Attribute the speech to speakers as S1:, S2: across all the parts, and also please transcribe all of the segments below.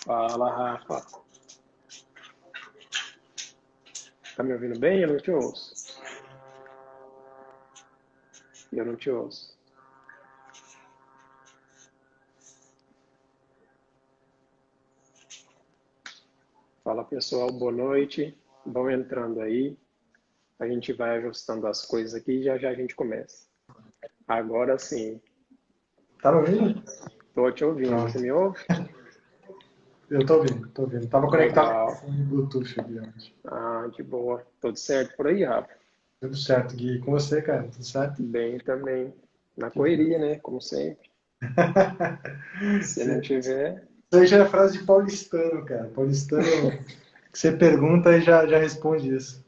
S1: Fala, Rafa. Tá me ouvindo bem? Eu não te ouço. Eu não te ouço. Fala, pessoal. Boa noite. Vão entrando aí. A gente vai ajustando as coisas aqui e já já a gente começa. Agora sim.
S2: Tá me ouvindo?
S1: Tô te ouvindo. Você
S2: Pronto.
S1: me ouve?
S2: Eu tô ouvindo, tô ouvindo. Tava conectado com o
S1: Legal.
S2: fone Bluetooth aqui antes.
S1: Ah, de boa. Tudo certo por aí, Rafa?
S2: Tudo certo, Gui. Com você, cara? Tudo certo?
S1: Bem também. Na
S2: Que bom.
S1: correria, né? Como sempre. Se não
S2: Isso
S1: tiver,
S2: aí já é frase de paulistano, cara. Paulistano que você pergunta e já responde isso.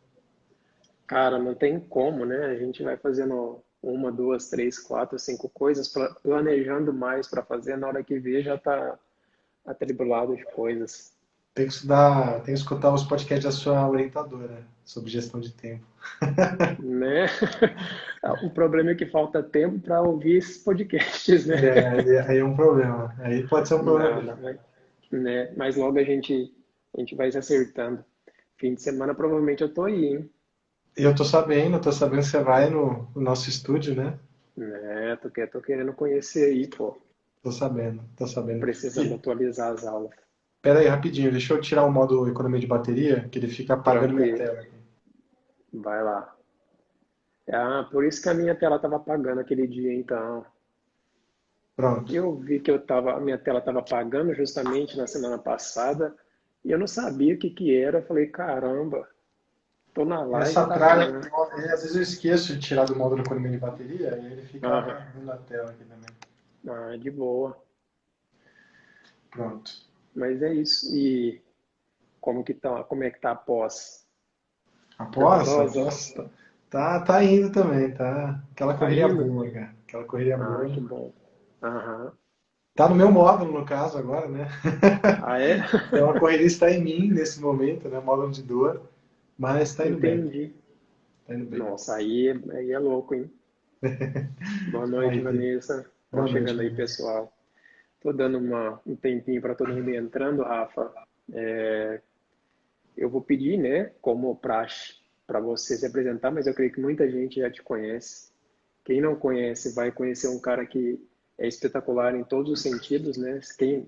S1: cara, não tem como, né? A gente vai fazendo uma, duas, três, quatro, cinco coisas, planejando mais para fazer, na hora que vê já tá atribulado de coisas,
S2: Tem que estudar, tem que escutar os podcasts da sua orientadora sobre gestão de tempo.
S1: né? O problema é que falta tempo para ouvir esses podcasts, né?
S2: É, aí é um problema. Aí pode ser um problema
S1: Nada,
S2: mesmo.
S1: né? Mas logo a gente vai se acertando. Fim de semana provavelmente eu tô aí, hein?
S2: E eu tô sabendo que você vai no nosso estúdio, né?
S1: Né? Tô querendo conhecer aí, pô.
S2: Tô sabendo, tô
S1: Tô
S2: sabendo.
S1: precisando atualizar as aulas.
S2: Pera aí, rapidinho, deixa eu tirar o modo economia de bateria, que ele fica apagando minha
S1: Tranquilo,
S2: tela aqui.
S1: vai lá. Ah, por isso que a minha tela estava apagando aquele dia, então.
S2: Pronto.
S1: Eu vi que a minha tela estava apagando justamente na semana passada e eu não sabia o que que era. Eu falei, caramba, tô na live e
S2: Essa
S1: tá
S2: tralha,
S1: apagando.
S2: às vezes eu esqueço de tirar do modo economia de bateria e ele fica
S1: Aham.
S2: apagando a tela aqui também.
S1: Ah, de boa.
S2: Pronto.
S1: Mas é isso. E como é que tá a pós?
S2: Após,
S1: Prazerosa?
S2: após, tá indo também, tá? Aquela
S1: Tá
S2: correria
S1: indo?
S2: boa, cara. Aquela correria
S1: Ah,
S2: boa.
S1: que bom. Aham.
S2: Tá no meu módulo, no caso, agora, né?
S1: Ah, é?
S2: Então a correria está em mim nesse momento, né? Módulo de dor, mas tá indo bem.
S1: Entendi.
S2: Tá indo bem.
S1: Nossa, aí é louco, hein? Boa noite,
S2: Aí, Gui.
S1: Vanessa. Vão
S2: Boa noite,
S1: chegando aí,
S2: Vanessa.
S1: pessoal. Tô dando um tempinho para todo mundo ir entrando, Rafa. Eu vou pedir, né, como praxe, para você se apresentar, mas eu creio que muita gente já te conhece. Quem não conhece vai conhecer um cara que é espetacular em todos os sentidos, né?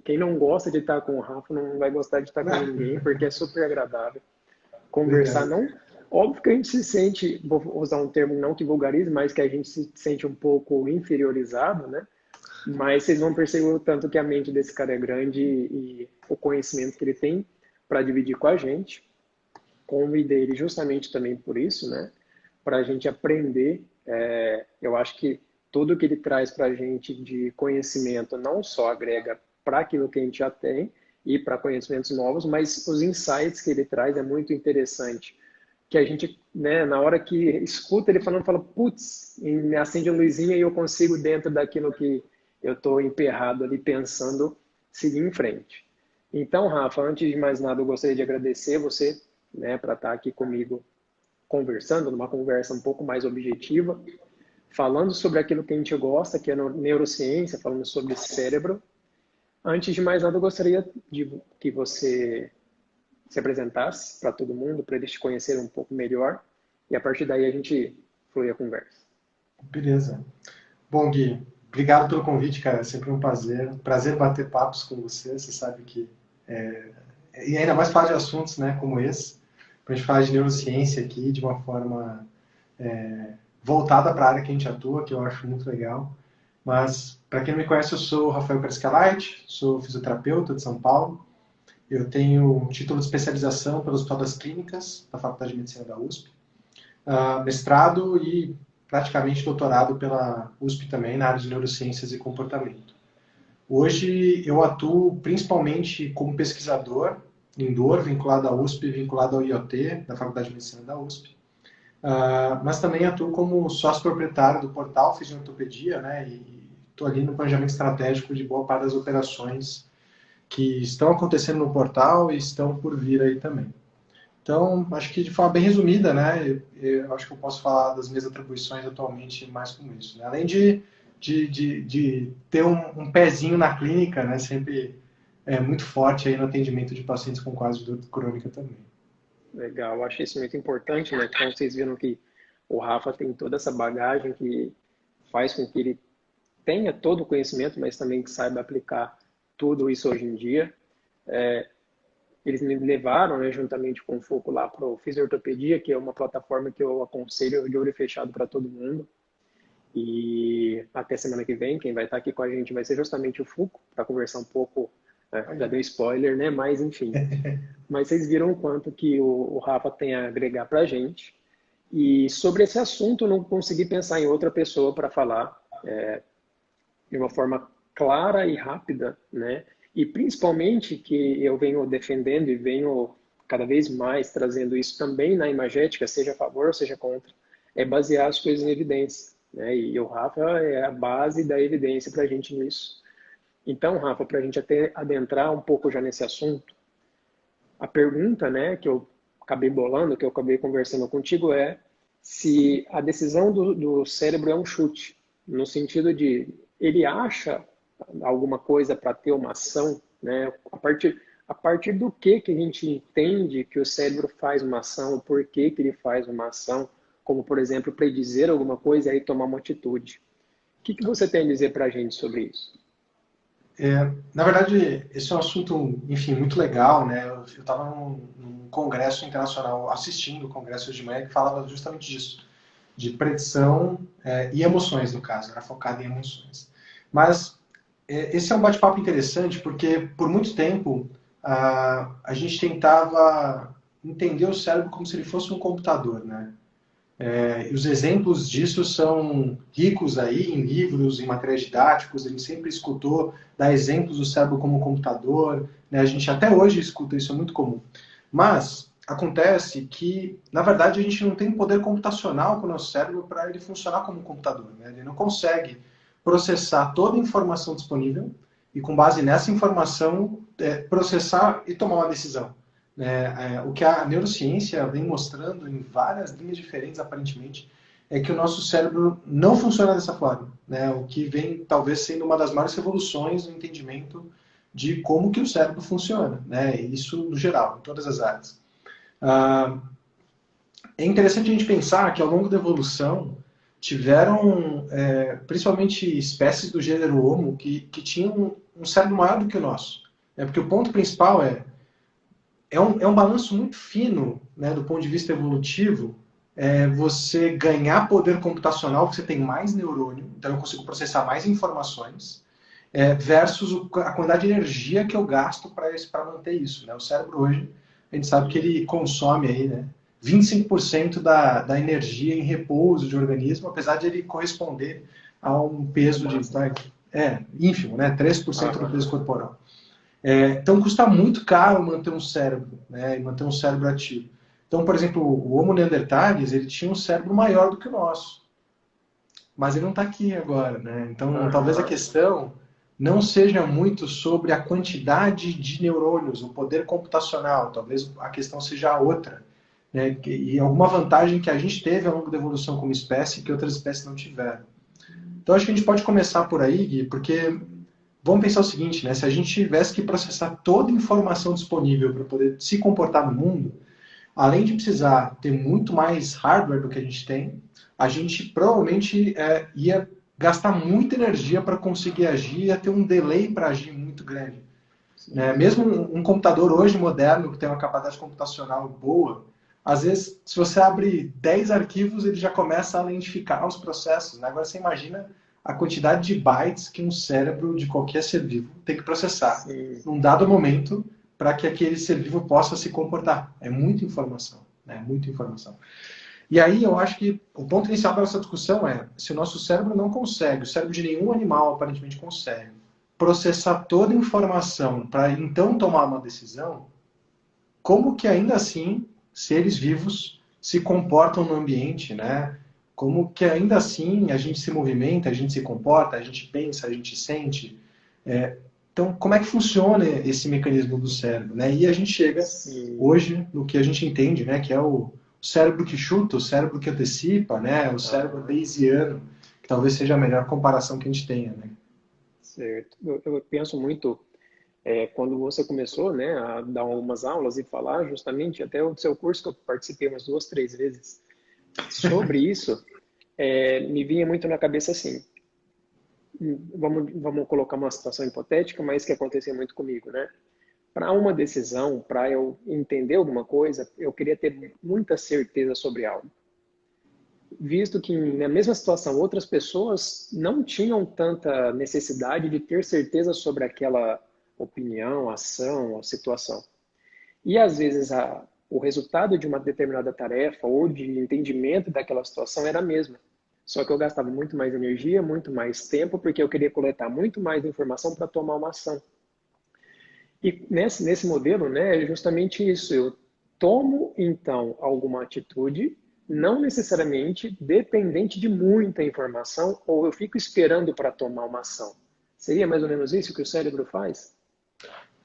S1: Quem não gosta de estar com o Rafa não vai gostar de estar com ninguém, porque é super agradável. Conversar
S2: Obrigado.
S1: não. Óbvio que a gente se sente, vou usar um termo não que vulgarize, mas que a gente se sente um pouco inferiorizado, né? Mas vocês vão perceber o tanto que a mente desse cara é grande e o conhecimento que ele tem para dividir com a gente. Convidei ele justamente também por isso, né? Para a gente aprender. Eu acho que tudo que ele traz para a gente de conhecimento não só agrega para aquilo que a gente já tem e para conhecimentos novos, mas os insights que ele traz é muito interessante. Que a gente, né, na hora que escuta ele falando, fala, putz, me acende a luzinha e eu consigo, dentro daquilo que eu estou emperrado ali pensando, seguir em frente. Então, Rafa, antes de mais nada, eu gostaria de agradecer você, né, para estar aqui comigo conversando, numa conversa um pouco mais objetiva, falando sobre aquilo que a gente gosta, que é neurociência, falando sobre cérebro. Antes de mais nada, eu gostaria de que você se apresentasse para todo mundo, para eles te conhecerem um pouco melhor, e a partir daí a gente flui a conversa.
S2: Beleza. Bom, Gui, obrigado pelo convite, cara. É sempre um prazer. Prazer bater papos com você. Você sabe que. E ainda mais falar de assuntos, né, como esse. Para a gente falar de neurociência aqui de uma forma voltada para a área que a gente atua, que eu acho muito legal. Mas, para quem não me conhece, eu sou o Rafael Prescalite, sou fisioterapeuta de São Paulo. Eu tenho um título de especialização pelo Hospital das Clínicas, da Faculdade de Medicina da USP. Mestrado e praticamente doutorado pela USP também, na área de neurociências e comportamento. Hoje eu atuo principalmente como pesquisador em dor, vinculado à USP, vinculado ao IoT, da Faculdade de Medicina da USP. Mas também atuo como sócio proprietário do portal Fisiortopedia, né, e estou ali no planejamento estratégico de boa parte das operações que estão acontecendo no portal e estão por vir aí também. Então, acho que de forma bem resumida, né, eu acho que eu posso falar das minhas atribuições atualmente mais como isso. Né? Além de ter um pezinho na clínica, né, sempre muito forte aí no atendimento de pacientes com quadro de dor crônica também.
S1: Legal, eu achei isso muito importante, né? Então vocês viram que o Rafa tem toda essa bagagem que faz com que ele tenha todo o conhecimento, mas também que saiba aplicar tudo isso hoje em dia. Eles me levaram, né, juntamente com o Foco lá para o Fisiortopedia, que é uma plataforma que eu aconselho de olho fechado para todo mundo. E até semana que vem, quem vai estar aqui com a gente vai ser justamente o Fuco, para conversar um pouco, já deu spoiler, né? Mas enfim. Mas vocês viram o quanto que o Rafa tem a agregar para a gente. E sobre esse assunto, eu não consegui pensar em outra pessoa para falar de uma forma clara e rápida, né? E principalmente que eu venho defendendo e venho cada vez mais trazendo isso também na imagética, seja a favor ou seja contra, é basear as coisas em evidência, né? E o Rafa é a base da evidência para a gente nisso. Então, Rafa, para a gente até adentrar um pouco já nesse assunto, a pergunta, né, que eu acabei bolando, que eu acabei conversando contigo é se a decisão do cérebro é um chute, no sentido de ele acha alguma coisa para ter uma ação, né? A partir do que a gente entende que o cérebro faz uma ação, o porquê que ele faz uma ação, como, por exemplo, predizer alguma coisa e aí tomar uma atitude. O que você tem a dizer para a gente sobre isso?
S2: Na verdade, esse é um assunto, enfim, muito legal, né? Eu estava num congresso internacional, assistindo o congresso hoje de manhã, que falava justamente disso, de predição e emoções, no caso, era focado em emoções. Mas esse é um bate-papo interessante, porque por muito tempo a gente tentava entender o cérebro como se ele fosse um computador, né? E os exemplos disso são ricos aí em livros, em materiais didáticos. A gente sempre escutou dar exemplos do cérebro como um computador, né? A gente até hoje escuta isso, é muito comum. Mas acontece que, na verdade, a gente não tem poder computacional com o nosso cérebro para ele funcionar como um computador, né? Ele não consegue processar toda a informação disponível e, com base nessa informação, processar e tomar uma decisão. O que a neurociência vem mostrando em várias linhas diferentes, aparentemente, é que o nosso cérebro não funciona dessa forma, né? O que vem talvez sendo uma das maiores revoluções no entendimento de como que o cérebro funciona, né? Isso no geral, em todas as áreas. É interessante a gente pensar que ao longo da evolução tiveram, principalmente espécies do gênero Homo que tinham um cérebro maior do que o nosso, né? Porque o ponto principal é um balanço muito fino, né, do ponto de vista evolutivo, você ganhar poder computacional, porque você tem mais neurônio, então eu consigo processar mais informações, versus a quantidade de energia que eu gasto para manter isso. Né? O cérebro hoje, a gente sabe que ele consome aí, né, 25% da energia em repouso de organismo, apesar de ele corresponder a um peso ínfimo, né, 3% do peso corporal. Então custa muito caro manter um cérebro, né, e manter um cérebro ativo. Então, por exemplo, o Homo neanderthalis, ele tinha um cérebro maior do que o nosso, mas ele não está aqui agora, né? Então, talvez a questão não seja muito sobre a quantidade de neurônios, o poder computacional, talvez a questão seja outra, né? E alguma vantagem que a gente teve ao longo da evolução como espécie que outras espécies não tiveram. Então, acho que a gente pode começar por aí, Gui, porque vamos pensar o seguinte, né? Se a gente tivesse que processar toda a informação disponível para poder se comportar no mundo, além de precisar ter muito mais hardware do que a gente tem, a gente provavelmente ia gastar muita energia para conseguir agir, ia ter um delay para agir muito grande. Mesmo um computador hoje moderno, que tem uma capacidade computacional boa, às vezes, se você abre 10 arquivos, ele já começa a lentificar os processos. Né? Agora, você imagina a quantidade de bytes que um cérebro de qualquer ser vivo tem que processar num dado momento para que aquele ser vivo possa se comportar. É muita informação, né? Muita informação. E aí eu acho que o ponto inicial da nossa discussão é, se o nosso cérebro não consegue, o cérebro de nenhum animal aparentemente consegue, processar toda a informação para então tomar uma decisão, como que ainda assim seres vivos se comportam no ambiente, né? Como que ainda assim a gente se movimenta, a gente se comporta, a gente pensa, a gente sente. Então, como é que funciona esse mecanismo do cérebro? Né? E a gente chega hoje no que a gente entende, né? Que é o cérebro que chuta, o cérebro que antecipa, né? O cérebro bayesiano, que talvez seja a melhor comparação que a gente tenha. Né?
S1: Certo. Eu penso muito Quando você começou, né, a dar algumas aulas e falar justamente, até o seu curso que eu participei umas 2, 3 vezes, sobre isso, me vinha muito na cabeça assim, vamos colocar uma situação hipotética, mas que acontecia muito comigo, né? Para uma decisão, para eu entender alguma coisa, eu queria ter muita certeza sobre algo. Visto que na mesma situação outras pessoas não tinham tanta necessidade de ter certeza sobre aquela opinião, ação ou situação. E às vezes o resultado de uma determinada tarefa ou de entendimento daquela situação era a mesma. Só que eu gastava muito mais energia, muito mais tempo, porque eu queria coletar muito mais informação para tomar uma ação. E nesse modelo, né, é justamente isso. Eu tomo, então, alguma atitude, não necessariamente dependente de muita informação, ou eu fico esperando para tomar uma ação. Seria mais ou menos isso que o cérebro faz?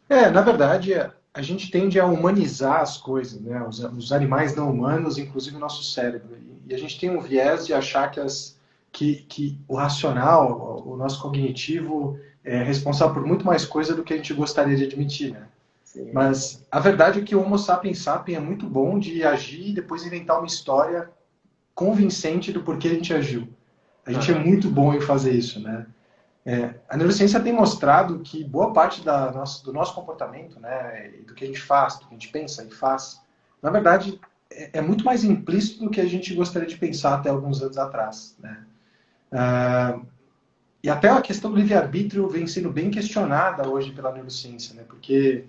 S2: Na verdade, a gente tende a humanizar as coisas, né? Os animais não humanos, inclusive o nosso cérebro. E a gente tem um viés de achar que o racional, o nosso cognitivo, é responsável por muito mais coisa do que a gente gostaria de admitir, né?
S1: Sim.
S2: Mas a verdade é que o Homo sapiens sapiens é muito bom de agir e depois inventar uma história convincente do porquê a gente agiu. A gente é
S1: Aham.
S2: muito bom em fazer isso, né? A neurociência tem mostrado que boa parte do nosso comportamento, né, do que a gente faz, do que a gente pensa e faz, na verdade, é muito mais implícito do que a gente gostaria de pensar até alguns anos atrás, né? E até a questão do livre-arbítrio vem sendo bem questionada hoje pela neurociência, né? Porque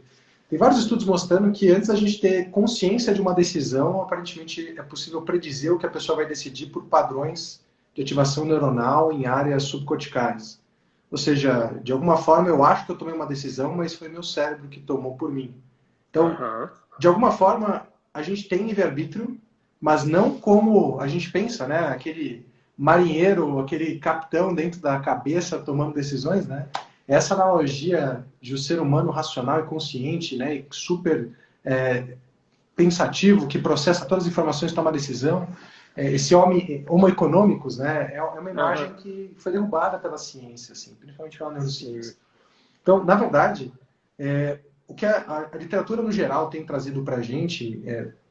S2: tem vários estudos mostrando que antes da gente ter consciência de uma decisão, aparentemente é possível predizer o que a pessoa vai decidir por padrões de ativação neuronal em áreas subcorticais. Ou seja, de alguma forma eu acho que eu tomei uma decisão, mas foi meu cérebro que tomou por mim. Então,
S1: Aham.
S2: de alguma forma, a gente tem livre-arbítrio, mas não como a gente pensa, né? Aquele marinheiro, aquele capitão dentro da cabeça tomando decisões, né? Essa analogia de um ser humano racional e consciente, né? E super pensativo, que processa todas as informações e toma decisão. Esse homem, homo econômicos, né? É uma imagem
S1: Aham.
S2: que foi derrubada pela ciência, assim, principalmente pela
S1: Sim.
S2: neurociência. Então, na verdade, o que a literatura no geral tem trazido para a gente,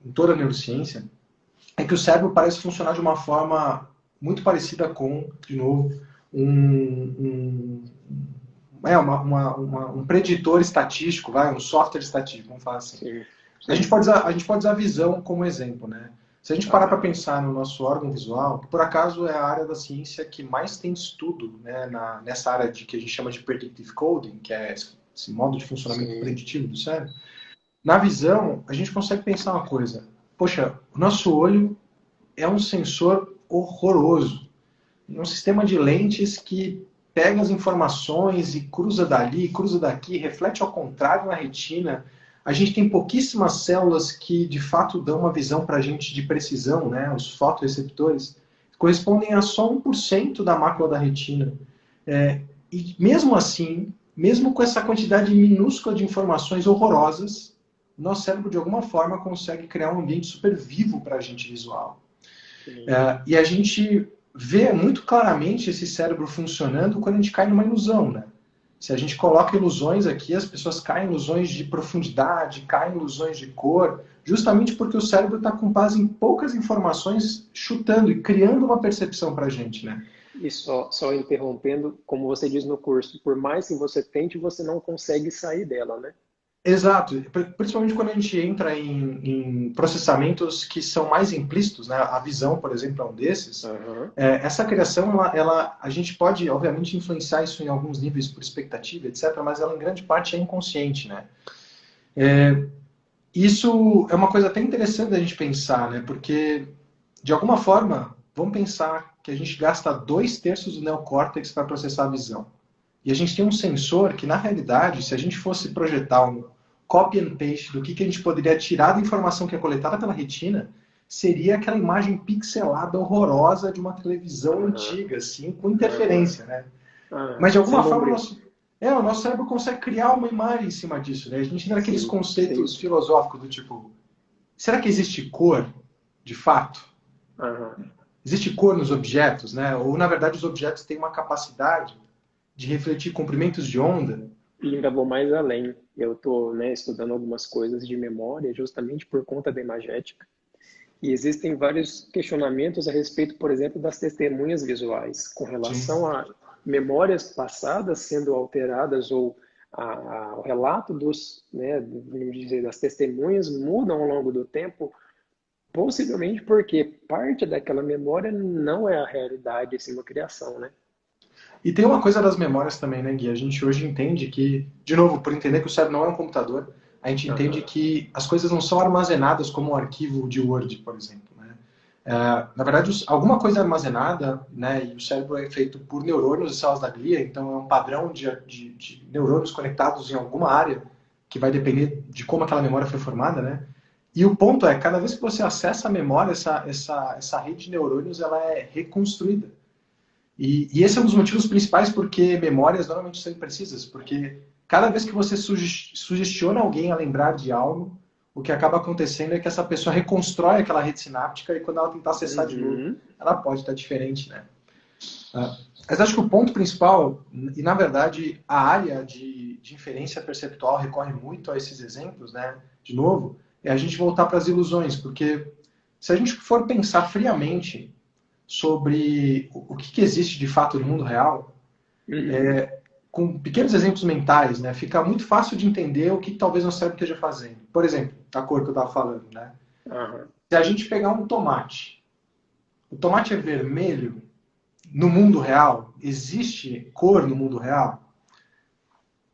S2: em toda a neurociência, é que o cérebro parece funcionar de uma forma muito parecida com, de novo, um preditor estatístico, um software estatístico, vamos falar assim.
S1: Sim.
S2: A gente
S1: Sim.
S2: pode usar a visão como exemplo, né? Se a gente parar para
S1: Aham.
S2: pensar no nosso órgão visual, que por acaso é a área da ciência que mais tem estudo, né, nessa área que a gente chama de predictive coding, que é esse modo de funcionamento
S1: Sim.
S2: preditivo do cérebro, na visão a gente consegue pensar uma coisa: poxa, o nosso olho é um sensor horroroso, um sistema de lentes que pega as informações e cruza dali, cruza daqui, reflete ao contrário na retina. A gente tem pouquíssimas células que de fato dão uma visão para a gente de precisão, né? Os fotoreceptores correspondem a só 1% da mácula da retina. E mesmo assim, mesmo com essa quantidade minúscula de informações horrorosas, nosso cérebro de alguma forma consegue criar um ambiente super vivo para a gente visual.
S1: Sim.
S2: E a gente vê muito claramente esse cérebro funcionando quando a gente cai numa ilusão, né? Se a gente coloca ilusões aqui, as pessoas caem em ilusões de profundidade, caem em ilusões de cor, justamente porque o cérebro está com base em poucas informações, chutando e criando uma percepção para a gente, né?
S1: E só interrompendo, como você diz no curso, por mais que você tente, você não consegue sair dela, né?
S2: Exato, principalmente quando a gente entra em processamentos que são mais implícitos, né? A visão, por exemplo, é um desses.
S1: Aham.
S2: Essa criação, a gente pode, obviamente, influenciar isso em alguns níveis por expectativa, etc., mas ela, em grande parte, é inconsciente, né? Isso é uma coisa até interessante da gente pensar, né? Porque, de alguma forma, vamos pensar que a gente gasta 2/3 do neocórtex para processar a visão. E a gente tem um sensor que, na realidade, se a gente fosse projetar um copy and paste do que a gente poderia tirar da informação que é coletada pela retina, seria aquela imagem pixelada horrorosa de uma televisão
S1: Aham.
S2: antiga, assim, com
S1: Aham.
S2: interferência, né? Mas,
S1: Aham.
S2: de
S1: Sem
S2: alguma forma,
S1: bombril.
S2: o nosso cérebro consegue criar uma imagem em cima disso, né? A gente tem aqueles
S1: Sim, sim.
S2: conceitos filosóficos do tipo, será que existe cor, de fato?
S1: Aham.
S2: Existe cor nos objetos, né? Ou, na verdade, os objetos têm uma capacidade de refletir comprimentos de onda?
S1: E ainda vou mais além. Eu estou, né, estudando algumas coisas de memória justamente por conta da imagética. E existem vários questionamentos a respeito, por exemplo, das testemunhas visuais, com
S2: Sim.
S1: relação a memórias passadas sendo alteradas ou o relato vamos dizer, das testemunhas mudam ao longo do tempo, possivelmente porque parte daquela memória não é a realidade, sim uma criação, né?
S2: E tem uma coisa das memórias também, né, Gui? A gente hoje entende que, de novo, por entender que o cérebro não é um computador, a gente entende
S1: Aham.
S2: que as coisas não são armazenadas como um arquivo de Word, por exemplo, né? Na verdade, alguma coisa é armazenada, né, e o cérebro é feito por neurônios e células da glia, então é um padrão de neurônios conectados em alguma área que vai depender de como aquela memória foi formada, né? E o ponto é, cada vez que você acessa a memória, essa rede de neurônios ela é reconstruída. E esse é um dos motivos principais porque memórias normalmente são imprecisas, porque cada vez que você sugestiona alguém a lembrar de algo, o que acaba acontecendo é que essa pessoa reconstrói aquela rede sináptica e quando ela tentar acessar de novo,
S1: Uhum.
S2: ela pode estar diferente, né? Mas acho que o ponto principal, e na verdade a área de inferência perceptual recorre muito a esses exemplos, né? De novo, é a gente voltar para as ilusões, porque se a gente for pensar friamente sobre o que existe de fato no mundo real,
S1: Uhum.
S2: com pequenos exemplos mentais, né, fica muito fácil de entender o que talvez o cérebro esteja fazendo. Por exemplo, a cor que eu estava falando. Né?
S1: Aham.
S2: Se a gente pegar um tomate, o tomate é vermelho no mundo real? Existe cor no mundo real?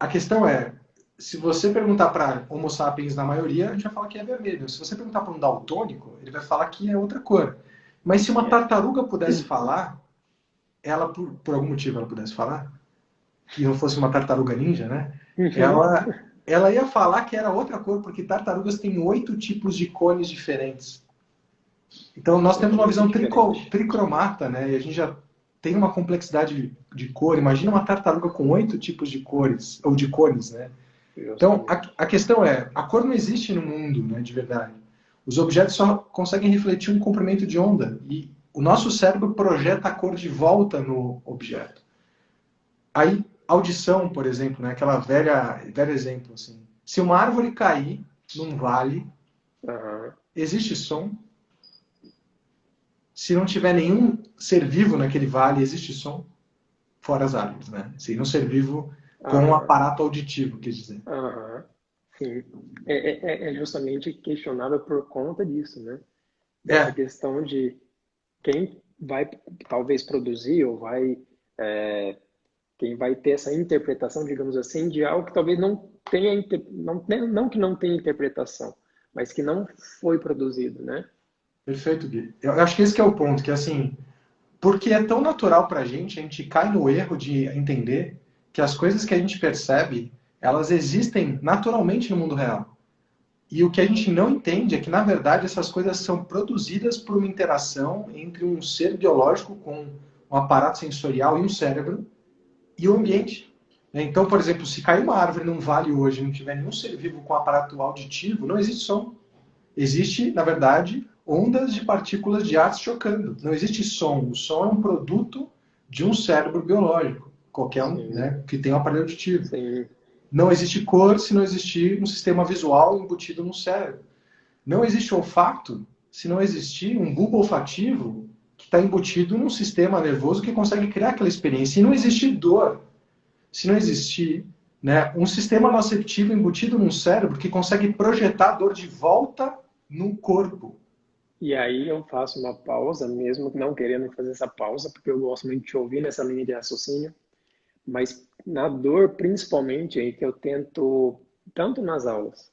S2: A questão é, se você perguntar para Homo sapiens na maioria, a gente vai falar que é vermelho. Se você perguntar para um daltônico, ele vai falar que é outra cor. Mas se uma
S1: É.
S2: tartaruga pudesse falar, ela, por algum motivo, ela pudesse falar, que não fosse uma tartaruga ninja, né?
S1: Uhum.
S2: Ela ia falar que era outra cor, porque tartarugas têm 8 tipos de cones diferentes. Então nós temos uma
S1: Totalmente
S2: visão
S1: diferente.
S2: tricromata, né? E a gente já tem uma complexidade de cor. Imagina uma tartaruga com 8 tipos de cores, ou de cones, né? Então
S1: Justamente.
S2: a questão é, a cor não existe no mundo, né, de verdade. Os objetos só conseguem refletir um comprimento de onda. E o nosso cérebro projeta a cor de volta no objeto. Aí, audição, por exemplo, né? Aquela velho exemplo, assim. Se uma árvore cair num vale,
S1: Aham.
S2: existe som. Se não tiver nenhum ser vivo naquele vale, existe som. Fora as árvores, né? Se não ser vivo com um
S1: Aham.
S2: aparato auditivo, quer dizer.
S1: Aham. Sim. É justamente questionável por conta disso, né? Dessa
S2: É,
S1: questão de quem vai talvez produzir ou quem vai ter essa interpretação, digamos assim, de algo que talvez não tenha, não que não tenha interpretação, mas que não foi produzido, né?
S2: perfeito, Gui. Eu acho que esse que é o ponto, que assim, porque é tão natural pra gente, a gente cai no erro de entender que as coisas que a gente percebe, elas existem naturalmente no mundo real. E o que a gente não entende é que, na verdade, essas coisas são produzidas por uma interação entre um ser biológico com um aparato sensorial e um cérebro e o
S1: Sim.
S2: ambiente. Então, por exemplo, se cair uma árvore num vale hoje e não tiver nenhum ser vivo com aparato auditivo, não existe som. Existe, na verdade, ondas de partículas de ar chocando. Não existe som. O som é um produto de um cérebro biológico, qualquer um,
S1: Sim.
S2: né, que tem um aparelho auditivo.
S1: Sim.
S2: Não existe cor se não existir um sistema visual embutido no cérebro. Não existe olfato se não existir um bulbo olfativo que está embutido num sistema nervoso que consegue criar aquela experiência. E não existe dor se não existir, né, um sistema noceptivo embutido num cérebro que consegue projetar a dor de volta no corpo.
S1: E aí eu faço uma pausa, mesmo não querendo fazer essa pausa, porque eu gosto muito de te ouvir nessa linha de raciocínio, mas na dor, principalmente, é que eu tento, tanto nas aulas,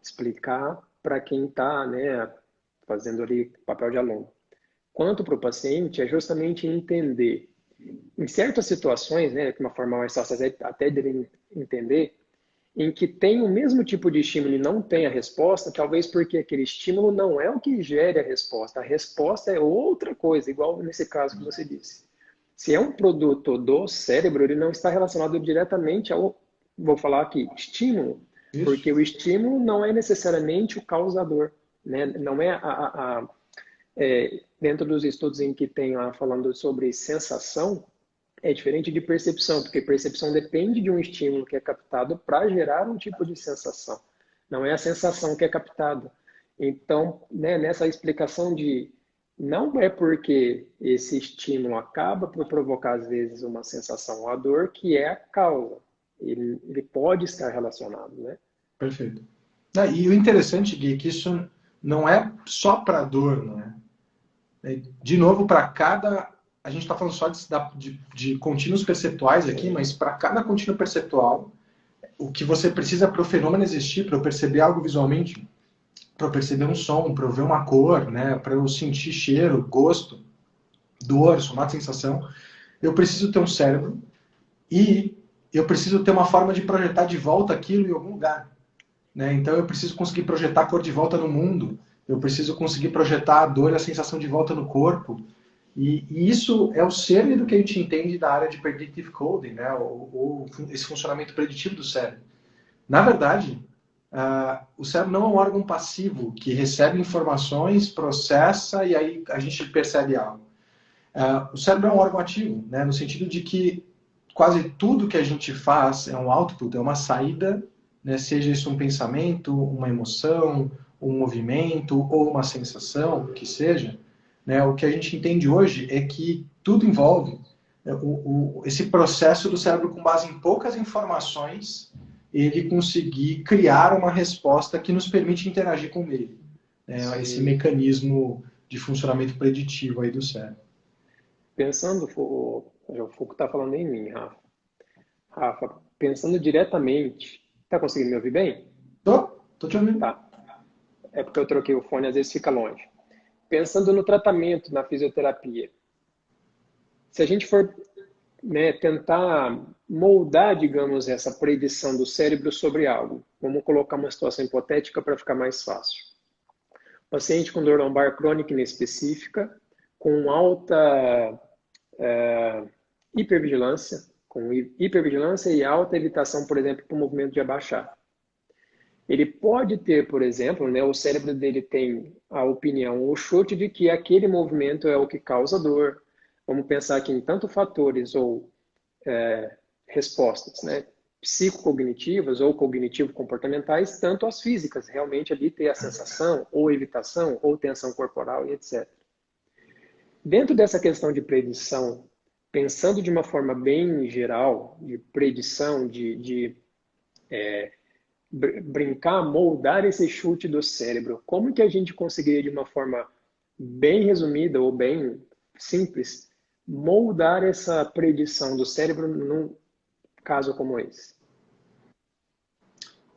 S1: explicar para quem está, né, fazendo ali papel de aluno, quanto para o paciente, é justamente entender, em certas situações, né, de uma forma mais fácil até dele entender, em que tem o mesmo tipo de estímulo e não tem a resposta, talvez porque aquele estímulo não é o que gere a resposta é outra coisa, igual nesse caso que você disse. Se é um produto do cérebro, ele não está relacionado diretamente ao, vou falar aqui, estímulo,
S2: Isso.
S1: porque o estímulo não é necessariamente o causador, né? Não é dentro dos estudos em que tem lá falando sobre sensação, É diferente de percepção, porque percepção depende de um estímulo que é captado para gerar um tipo de sensação. Não é a sensação que é captada. Então, né, nessa explicação de não é porque esse estímulo acaba por provocar, às vezes, uma sensação ou a dor que é a causa. Ele pode estar relacionado, né?
S2: Perfeito. E o interessante, Gui, é que isso não é só para dor, né? De novo, para cada... A gente está falando só de contínuos perceptuais aqui, mas para cada contínuo perceptual, o que você precisa para o fenômeno existir, para eu perceber algo visualmente, para eu perceber um som, para eu ver uma cor, né, para eu sentir cheiro, gosto, dor, somar sensação, eu preciso ter um cérebro e eu preciso ter uma forma de projetar de volta aquilo em algum lugar. Né? Então eu preciso conseguir projetar a cor de volta no mundo, eu preciso conseguir projetar a dor e a sensação de volta no corpo. E isso é o cerne do que a gente entende da área de predictive coding, né? ou esse funcionamento preditivo do cérebro. Na verdade, o cérebro não é um órgão passivo que recebe informações, processa e aí a gente percebe algo. O cérebro é um órgão ativo, né? No sentido de que quase tudo que a gente faz é um output, é uma saída, né? Seja isso um pensamento, uma emoção, um movimento ou uma sensação, que seja. Né? O que a gente entende hoje é que tudo envolve esse processo do cérebro com base em poucas informações, ele conseguir criar uma resposta que nos permite interagir com ele. Né? Esse mecanismo de funcionamento preditivo aí do cérebro.
S1: Pensando, o Foucault está falando em mim, Rafa. Rafa, pensando diretamente, tá conseguindo me ouvir bem?
S2: Tô te ouvindo.
S1: Tá. É porque eu troquei o fone, às vezes fica longe. Pensando no tratamento, na fisioterapia, se a gente for, né, tentar moldar, digamos, essa predição do cérebro sobre algo, vamos colocar uma situação hipotética para ficar mais fácil. Paciente com dor lombar crônica inespecífica, com alta hipervigilância e alta evitação, por exemplo, para o movimento de abaixar. Ele pode ter, por exemplo, né, o cérebro dele tem a opinião ou o chute de que aquele movimento é o que causa dor. Vamos pensar aqui em tanto fatores ou respostas, né, psicocognitivas ou cognitivo-comportamentais, tanto as físicas, realmente ali ter a sensação, ou evitação, ou tensão corporal e etc. Dentro dessa questão de predição, pensando de uma forma bem geral, de predição, de brincar, moldar esse chute do cérebro, como que a gente conseguiria, de uma forma bem resumida ou bem simples, moldar essa predição do cérebro num caso como esse?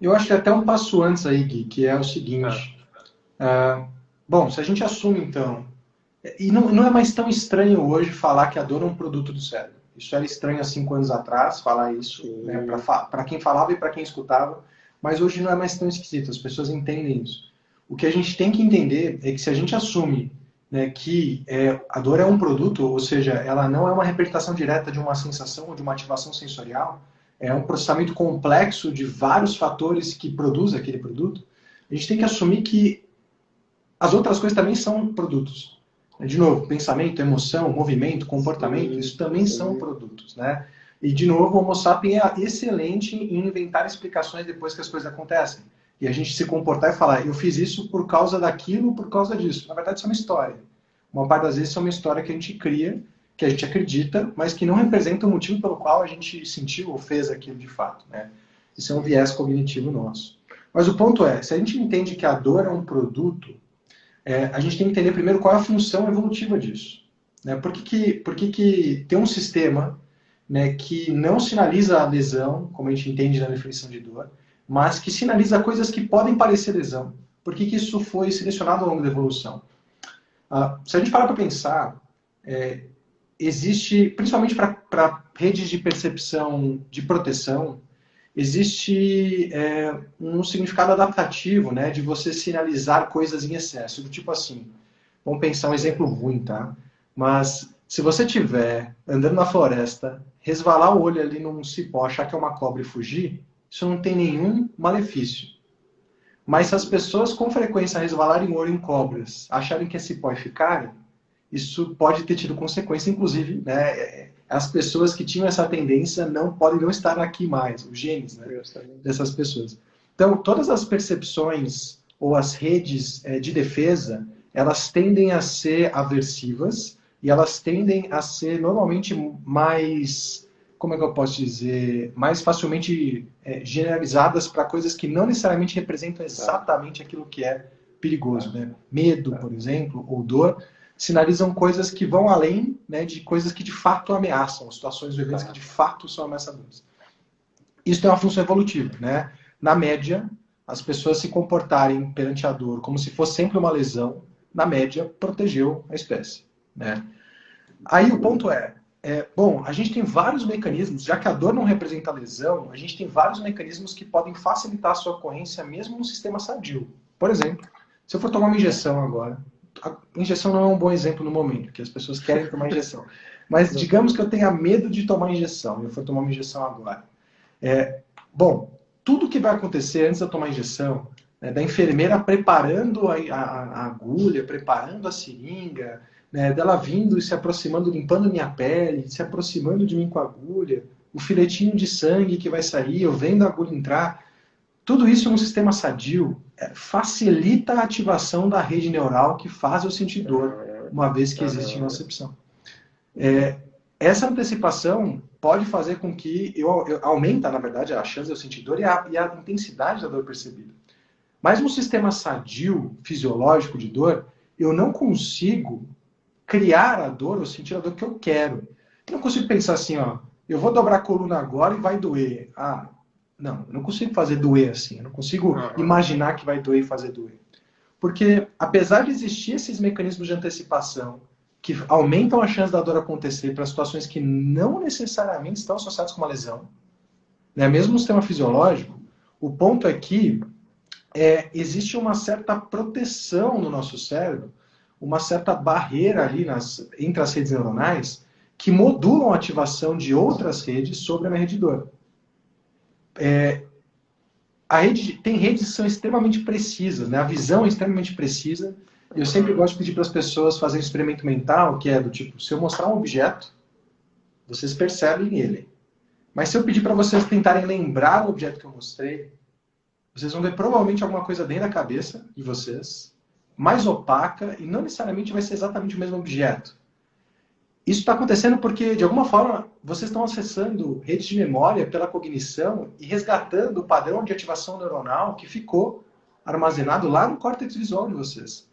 S2: Eu acho que até um passo antes aí, Gui, que é o seguinte. Bom, se a gente assume, então... E não é mais tão estranho hoje falar que a dor é um produto do cérebro. Isso era estranho há 5 anos atrás, falar isso, né, para quem falava e para quem escutava, mas hoje não é mais tão esquisito, as pessoas entendem isso. O que a gente tem que entender é que se a gente assume, né, que a dor é um produto, ou seja, ela não é uma representação direta de uma sensação ou de uma ativação sensorial, é um processamento complexo de vários fatores que produz aquele produto, a gente tem que assumir que as outras coisas também são produtos. De novo, pensamento, emoção, movimento, comportamento, isso também são produtos, né? E, de novo, o Homo sapiens é excelente em inventar explicações depois que as coisas acontecem. E a gente se comportar e falar, eu fiz isso por causa daquilo, por causa disso. Na verdade, isso é uma história. Uma parte das vezes é uma história que a gente cria, que a gente acredita, mas que não representa o motivo pelo qual a gente sentiu ou fez aquilo de fato, né? Isso é um viés cognitivo nosso. Mas o ponto é, se a gente entende que a dor é um produto, a gente tem que entender primeiro qual é a função evolutiva disso. Né? Por que tem um sistema, né, que não sinaliza a lesão, como a gente entende na definição de dor, mas que sinaliza coisas que podem parecer lesão? Por que isso foi selecionado ao longo da evolução? Se a gente parar para pensar, existe, principalmente para redes de percepção de proteção, existe um significado adaptativo, né, de você sinalizar coisas em excesso. Do tipo assim, vamos pensar um exemplo ruim, tá? Mas se você estiver andando na floresta, resvalar o olho ali num cipó, achar que é uma cobra e fugir, isso não tem nenhum malefício. Mas se as pessoas com frequência resvalarem o olho em cobras, acharem que é cipó e ficarem, isso pode ter tido consequência, inclusive, né, as pessoas que tinham essa tendência podem não estar aqui mais, os genes, né, dessas pessoas. Então, todas as percepções ou as redes de defesa, elas tendem a ser aversivas e elas tendem a ser normalmente mais, como é que eu posso dizer, mais facilmente generalizadas para coisas que não necessariamente representam exatamente aquilo que é perigoso, né? Medo, por exemplo, ou dor, sinalizam coisas que vão além, né, de coisas que de fato ameaçam, situações ou eventos que de fato são ameaçadores. Isso tem uma função evolutiva, né? Na média, as pessoas se comportarem perante a dor como se fosse sempre uma lesão, na média, protegeu a espécie, né? Aí o ponto bom, a gente tem vários mecanismos, já que a dor não representa lesão, a gente tem vários mecanismos que podem facilitar a sua ocorrência mesmo no sistema sadio. Por exemplo, se eu for tomar uma injeção agora, a injeção não é um bom exemplo no momento, porque as pessoas querem tomar injeção. Mas digamos que eu tenha medo de tomar injeção, e eu for tomar uma injeção agora. Bom, tudo que vai acontecer antes de eu tomar a injeção, né, da enfermeira preparando a agulha, preparando a seringa, né, dela vindo e se aproximando, limpando minha pele, se aproximando de mim com a agulha, o filetinho de sangue que vai sair, eu vendo a agulha entrar, tudo isso no sistema sadio facilita a ativação da rede neural que faz eu sentir dor, uma vez que existe nocicepção. Essa antecipação pode fazer com que aumenta, na verdade, a chance de eu sentir dor e a intensidade da dor percebida. Mas no sistema sadio, fisiológico de dor, eu não consigo criar a dor ou sentir a dor que eu quero. Eu não consigo pensar assim, ó, eu vou dobrar a coluna agora e vai doer. Não, eu não consigo fazer doer assim. Eu não consigo imaginar que vai doer e fazer doer. Porque, apesar de existir esses mecanismos de antecipação que aumentam a chance da dor acontecer para situações que não necessariamente estão associadas com uma lesão, né? Mesmo no sistema fisiológico, o ponto é que existe uma certa proteção no nosso cérebro, uma certa barreira ali entre as redes neuronais que modulam a ativação de outras redes sobre a minha rede de dor. Tem redes que são extremamente precisas, né? A visão é extremamente precisa. Eu sempre gosto de pedir para as pessoas fazerem um experimento mental, que é do tipo, se eu mostrar um objeto, vocês percebem ele. Mas se eu pedir para vocês tentarem lembrar o objeto que eu mostrei, vocês vão ver provavelmente alguma coisa dentro da cabeça de vocês, mais opaca, e não necessariamente vai ser exatamente o mesmo objeto. Isso está acontecendo porque, de alguma forma, vocês estão acessando redes de memória pela cognição e resgatando o padrão de ativação neuronal que ficou armazenado lá no córtex visual de vocês.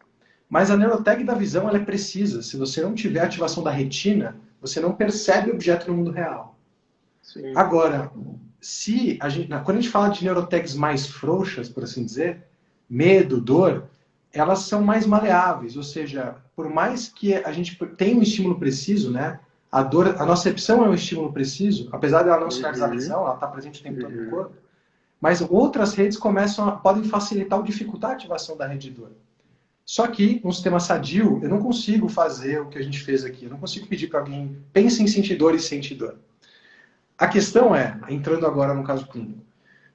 S2: Mas a neurotag da visão ela é precisa. Se você não tiver ativação da retina, você não percebe o objeto no mundo real. Sim. Agora, quando a gente fala de neurotags mais frouxas, por assim dizer, medo, dor, elas são mais maleáveis, ou seja, por mais que a gente tenha um estímulo preciso, né, a nocepção é um estímulo preciso, apesar de ela não sinalizar a visão, ela está presente o tempo todo no corpo, mas outras redes podem facilitar ou dificultar a ativação da rede de dor. Só que, no sistema sadio, eu não consigo fazer o que a gente fez aqui, eu não consigo pedir para alguém pense em sentir dor e sente dor. A questão entrando agora no caso clínico,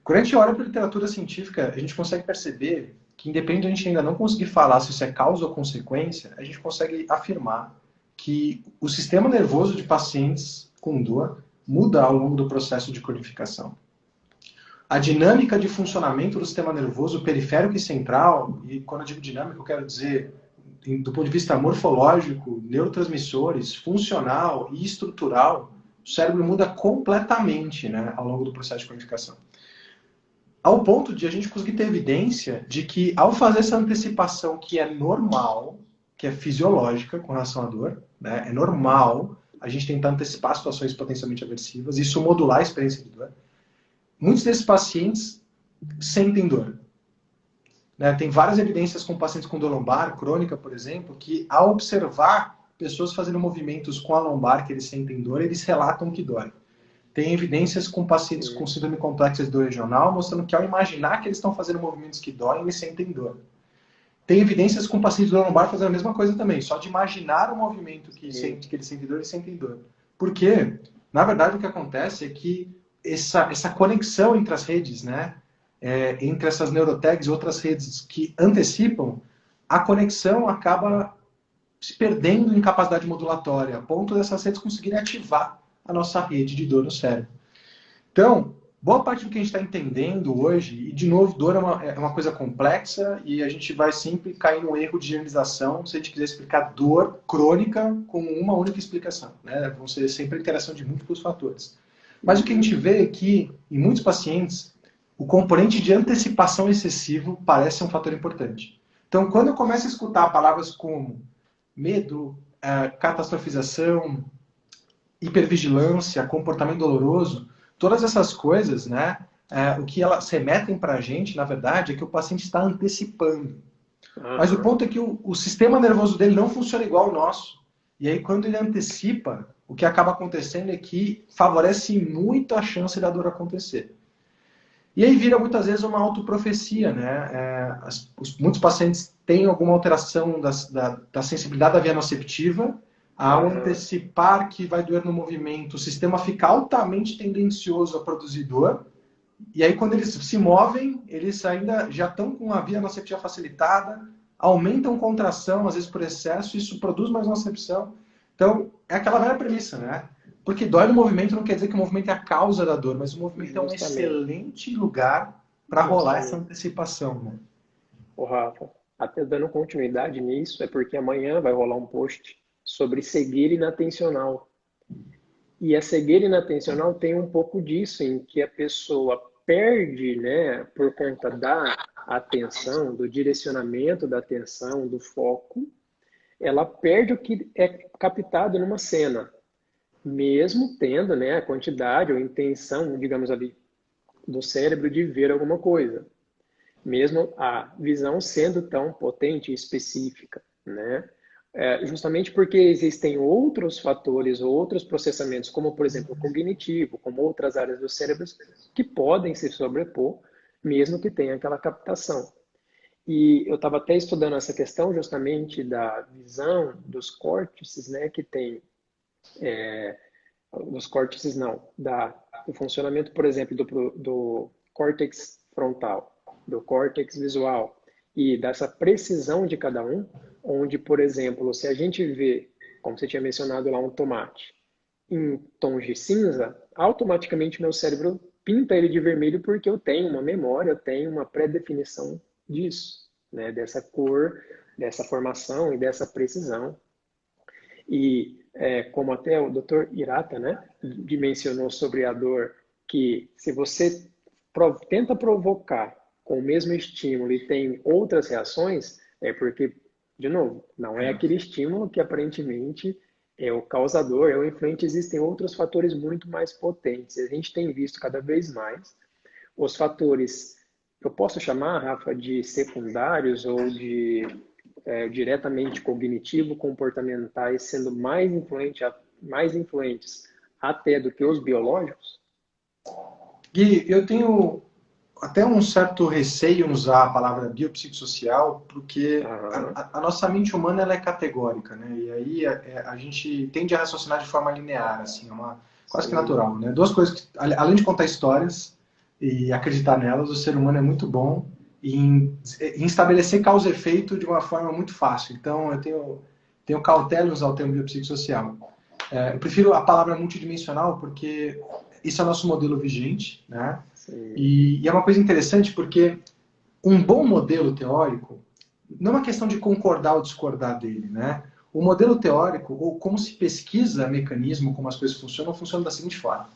S2: quando a gente olha para a literatura científica, a gente consegue perceber que, independente de a gente ainda não conseguir falar se isso é causa ou consequência, a gente consegue afirmar que o sistema nervoso de pacientes com dor muda ao longo do processo de cronificação. A dinâmica de funcionamento do sistema nervoso periférico e central, e quando eu digo dinâmica, eu quero dizer do ponto de vista morfológico, neurotransmissores, funcional e estrutural, o cérebro muda completamente, né, ao longo do processo de cronificação. Ao ponto de a gente conseguir ter evidência de que, ao fazer essa antecipação que é normal, que é fisiológica com relação à dor, né, é normal a gente tentar antecipar situações potencialmente aversivas, isso modular a experiência de dor, muitos desses pacientes sentem dor. Né, tem várias evidências com pacientes com dor lombar, crônica, por exemplo, que ao observar pessoas fazendo movimentos com a lombar que eles sentem dor, eles relatam que dói. Tem evidências com pacientes com síndrome complexa de dor regional, mostrando que ao imaginar que eles estão fazendo movimentos que doem, eles sentem dor. Tem evidências com pacientes de dor lombar fazendo a mesma coisa também. Só de imaginar o movimento que eles sentem dor, eles sentem dor. Por quê? Na verdade, o que acontece é que essa conexão entre as redes, né, entre essas neurotags e outras redes que antecipam, a conexão acaba se perdendo em capacidade modulatória, a ponto dessas redes conseguirem ativar a nossa rede de dor no cérebro. Então, boa parte do que a gente está entendendo hoje, e de novo, dor é uma coisa complexa e a gente vai sempre cair no erro de generalização se a gente quiser explicar dor crônica com uma única explicação, né? Vão ser sempre a interação de múltiplos fatores. Mas o que a gente vê é que, em muitos pacientes, o componente de antecipação excessivo parece um fator importante. Então, quando eu começo a escutar palavras como medo, catastrofização, hipervigilância, comportamento doloroso, todas essas coisas, né, o que elas remetem para a gente, na verdade, é que o paciente está antecipando. Mas o ponto é que o sistema nervoso dele não funciona igual ao nosso. E aí, quando ele antecipa, o que acaba acontecendo é que favorece muito a chance da dor acontecer. E aí vira muitas vezes uma autoprofecia, né? Muitos pacientes têm alguma alteração da sensibilidade da via nociceptiva, ao antecipar que vai doer no movimento, o sistema fica altamente tendencioso a produzir dor, e aí quando eles se movem, eles ainda já estão com a via nociceptiva facilitada, aumentam contração, às vezes por excesso, isso produz mais nocicepção. Então, é aquela velha premissa, né? Porque dói no movimento não quer dizer que o movimento é a causa da dor, mas o movimento é um excelente lugar para rolar essa antecipação, né?
S1: Ô, Rafa, até dando continuidade nisso, é porque amanhã vai rolar um post sobre cegueira inatencional. E a cegueira inatencional tem um pouco disso, em que a pessoa perde, né, por conta da atenção, do direcionamento da atenção, do foco, ela perde o que é captado numa cena, mesmo tendo, né, a quantidade ou intenção, digamos ali, do cérebro de ver alguma coisa. Mesmo a visão sendo tão potente e específica, né? Justamente porque existem outros fatores, outros processamentos, como, por exemplo, o cognitivo, como outras áreas do cérebro, que podem se sobrepor, mesmo que tenha aquela captação. E eu estava até estudando essa questão justamente da visão dos córtices, né, que tem, dos córtices não, do funcionamento, por exemplo, do córtex frontal, do córtex visual e dessa precisão de cada um, onde, por exemplo, se a gente vê, como você tinha mencionado lá, um tomate em tons de cinza, automaticamente meu cérebro pinta ele de vermelho porque eu tenho uma memória, eu tenho uma pré-definição disso, né? Dessa cor, dessa formação e dessa precisão. E como até o Dr. Hirata, né, mencionou sobre a dor, que se você tenta provocar com o mesmo estímulo e tem outras reações, é porque, de novo, não é aquele estímulo que aparentemente é o causador, é o influente, existem outros fatores muito mais potentes. A gente tem visto cada vez mais os fatores, eu posso chamar, Rafa, de secundários ou de diretamente cognitivo-comportamentais sendo mais influentes até do que os biológicos?
S2: Gui, eu tenho até um certo receio em usar a palavra biopsicossocial, porque a nossa mente humana ela é categórica, né? E aí a gente tende a raciocinar de forma linear, assim, quase que natural, né? Duas coisas que, além de contar histórias e acreditar nelas, o ser humano é muito bom em estabelecer causa e efeito de uma forma muito fácil. Então, eu tenho cautela em usar o termo biopsicossocial. Eu prefiro a palavra multidimensional porque isso é o nosso modelo vigente, né? E é uma coisa interessante porque um bom modelo teórico não é uma questão de concordar ou discordar dele, né? O modelo teórico, ou como se pesquisa mecanismo, como as coisas funcionam, funciona da seguinte forma.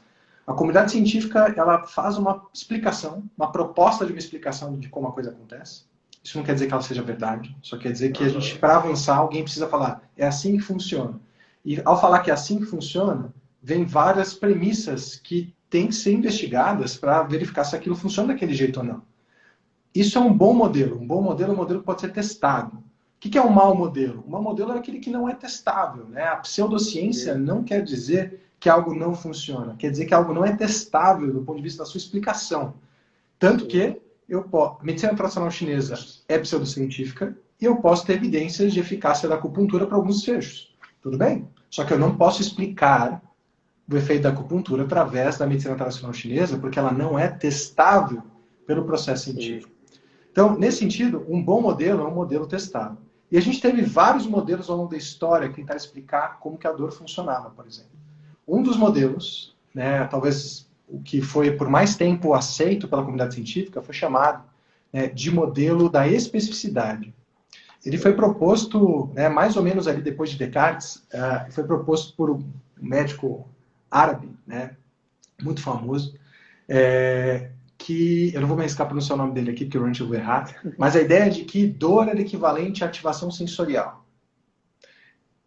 S2: A comunidade científica ela faz uma explicação, uma proposta de uma explicação de como a coisa acontece. Isso não quer dizer que ela seja verdade, só quer dizer que a gente, para avançar, alguém precisa falar, é assim que funciona. E ao falar que é assim que funciona, vem várias premissas que têm que ser investigadas para verificar se aquilo funciona daquele jeito ou não. Isso é um bom modelo. Um bom modelo é um modelo que pode ser testado. O que é um mau modelo? Um mau modelo é aquele que não é testável, né? A pseudociência não quer dizer que algo não funciona. Quer dizer que algo não é testável do ponto de vista da sua explicação. Tanto que a medicina tradicional chinesa é pseudocientífica e eu posso ter evidências de eficácia da acupuntura para alguns desfechos. Tudo bem? Só que eu não posso explicar o efeito da acupuntura através da medicina tradicional chinesa porque ela não é testável pelo processo científico. Então, nesse sentido, um bom modelo é um modelo testado. E a gente teve vários modelos ao longo da história que tentaram explicar como que a dor funcionava, por exemplo. Um dos modelos, né, talvez o que foi por mais tempo aceito pela comunidade científica, foi chamado, né, de modelo da especificidade. Ele foi proposto, né, mais ou menos ali depois de Descartes, foi proposto por um médico árabe, né, muito famoso, que eu não vou me arriscar pronunciar o nome dele aqui, porque eu vou errar, mas a ideia é de que dor era equivalente à ativação sensorial.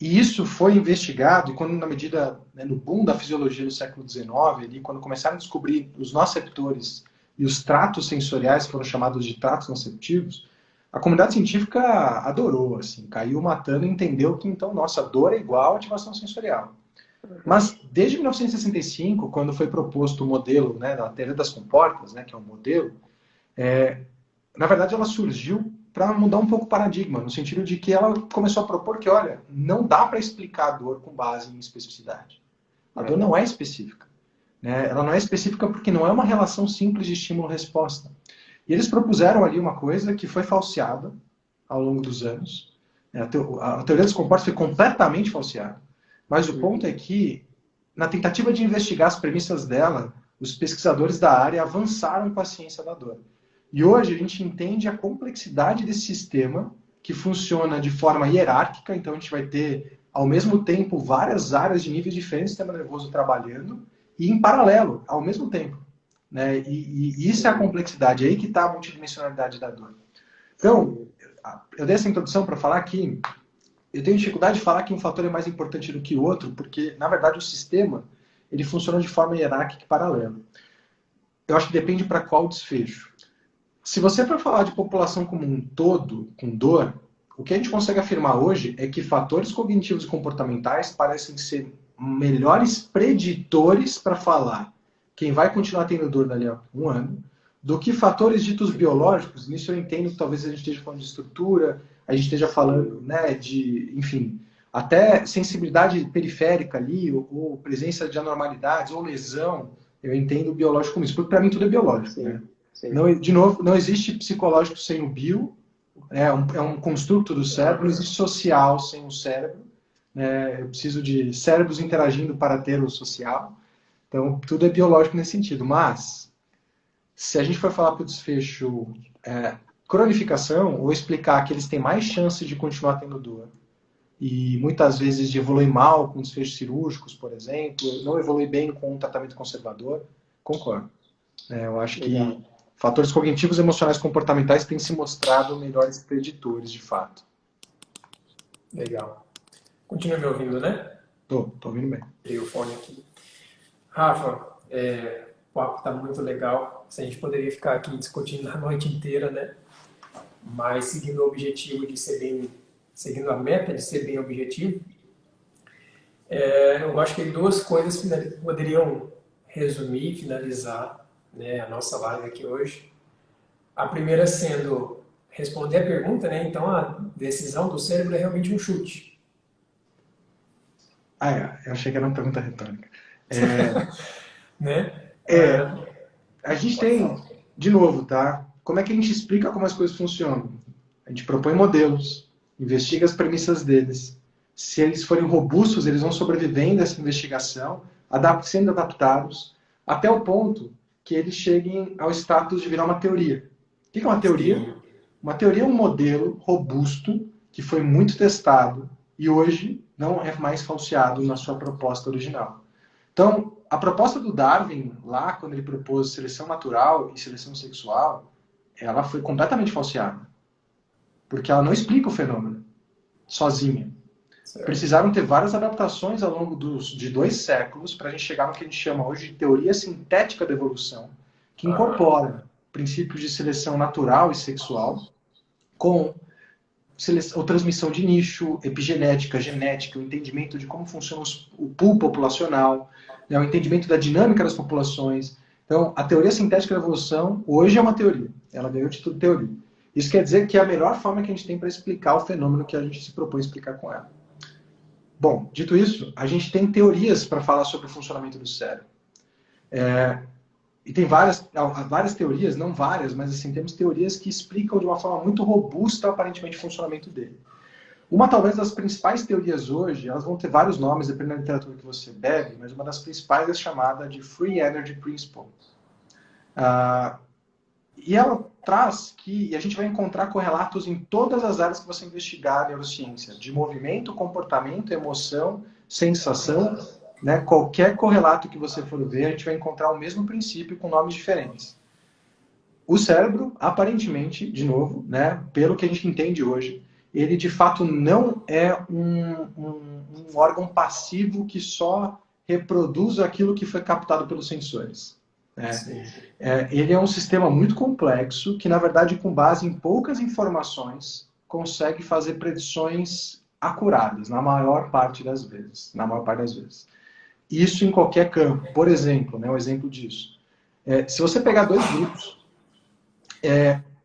S2: E isso foi investigado, e quando na medida, né, no boom da fisiologia do século XIX, ali, quando começaram a descobrir os nociceptores e os tratos sensoriais, que foram chamados de tratos nociceptivos, a comunidade científica adorou, assim, caiu matando e entendeu que, então, nossa, dor é igual à ativação sensorial. Mas, desde 1965, quando foi proposto o modelo, né, da teoria das comportas, né, que é um modelo, na verdade ela surgiu para mudar um pouco o paradigma, no sentido de que ela começou a propor que, olha, não dá para explicar a dor com base em especificidade. A dor não é específica. Né? Ela não é específica porque não é uma relação simples de estímulo-resposta. E eles propuseram ali uma coisa que foi falseada ao longo dos anos. A teoria dos comportas foi completamente falseada. Mas o ponto é que, na tentativa de investigar as premissas dela, os pesquisadores da área avançaram com a ciência da dor. E hoje a gente entende a complexidade desse sistema, que funciona de forma hierárquica, então a gente vai ter, ao mesmo tempo, várias áreas de níveis diferentes do sistema nervoso trabalhando, e em paralelo, ao mesmo tempo. Né? E isso é a complexidade, é aí que está a multidimensionalidade da dor. Então, eu dei essa introdução para falar que eu tenho dificuldade de falar que um fator é mais importante do que o outro, porque, na verdade, o sistema ele funciona de forma hierárquica e paralela. Eu acho que depende para qual desfecho. Se você for falar de população como um todo, com dor, o que a gente consegue afirmar hoje é que fatores cognitivos e comportamentais parecem ser melhores preditores para falar quem vai continuar tendo dor dali a um ano, do que fatores ditos biológicos. Nisso eu entendo que talvez a gente esteja falando de estrutura, a gente esteja falando, né, de, enfim, até sensibilidade periférica ali, ou presença de anormalidades, ou lesão. Eu entendo o biológico como isso, porque para mim tudo é biológico. Sim. Né? Não, de novo, não existe psicológico sem o bio, é um construto do cérebro, não existe social sem o cérebro. Né? Eu preciso de cérebros interagindo para ter o social. Então, tudo é biológico nesse sentido. Mas, se a gente for falar para o desfecho cronificação, ou explicar que eles têm mais chance de continuar tendo dor, e muitas vezes de evoluir mal com desfechos cirúrgicos, por exemplo, não evoluir bem com um tratamento conservador, concordo. Eu acho que fatores cognitivos, emocionais e comportamentais têm se mostrado melhores preditores, de fato.
S3: Legal. Continua me ouvindo, né?
S2: Tô ouvindo bem.
S3: Dei o fone aqui. Rafa, o papo está muito legal. A gente poderia ficar aqui discutindo a noite inteira, né? Mas seguindo o objetivo de ser bem, seguindo a meta de ser bem objetivo, eu acho que duas coisas poderiam resumir e finalizar, né, a nossa live aqui hoje. A primeira sendo responder a pergunta, né? Então a decisão do cérebro é realmente um chute.
S2: Eu achei que era uma pergunta retórica.
S3: Né?
S2: A gente tem, de novo, tá? Como é que a gente explica como as coisas funcionam? A gente propõe modelos, investiga as premissas deles. Se eles forem robustos, eles vão sobrevivendo a essa investigação, sendo adaptados, até o ponto que eles cheguem ao status de virar uma teoria. O que é uma teoria? Sim. Uma teoria é um modelo robusto que foi muito testado e hoje não é mais falseado na sua proposta original. Então, a proposta do Darwin, lá quando ele propôs seleção natural e seleção sexual, ela foi completamente falseada. Porque ela não explica o fenômeno sozinha. Certo. Precisaram ter várias adaptações ao longo de 2 séculos para a gente chegar no que a gente chama hoje de teoria sintética da evolução, que incorpora princípios de seleção natural e sexual com ou transmissão de nicho, epigenética, genética, o entendimento de como funciona o pool populacional, né, o entendimento da dinâmica das populações. Então, a teoria sintética da evolução hoje é uma teoria. Ela ganhou o título de teoria. Isso quer dizer que é a melhor forma que a gente tem para explicar o fenômeno que a gente se propõe a explicar com ela. Bom, dito isso, a gente tem teorias para falar sobre o funcionamento do cérebro. E tem várias teorias, não várias, mas assim, temos teorias que explicam de uma forma muito robusta, aparentemente, o funcionamento dele. Uma, talvez, das principais teorias hoje, elas vão ter vários nomes, dependendo da literatura que você bebe, mas uma das principais é chamada de Free Energy Principle. E ela traz que e a gente vai encontrar correlatos em todas as áreas que você investigar a neurociência, de movimento, comportamento, emoção, sensação, né? Qualquer correlato que você for ver, a gente vai encontrar o mesmo princípio com nomes diferentes. O cérebro, aparentemente, de novo, né, pelo que a gente entende hoje, ele de fato não é um órgão passivo que só reproduz aquilo que foi captado pelos sensores. Ele é um sistema muito complexo que, na verdade, com base em poucas informações, consegue fazer predições acuradas, na maior parte das vezes. Isso em qualquer campo. Por exemplo, né, um exemplo disso. Se você pegar dois grupos,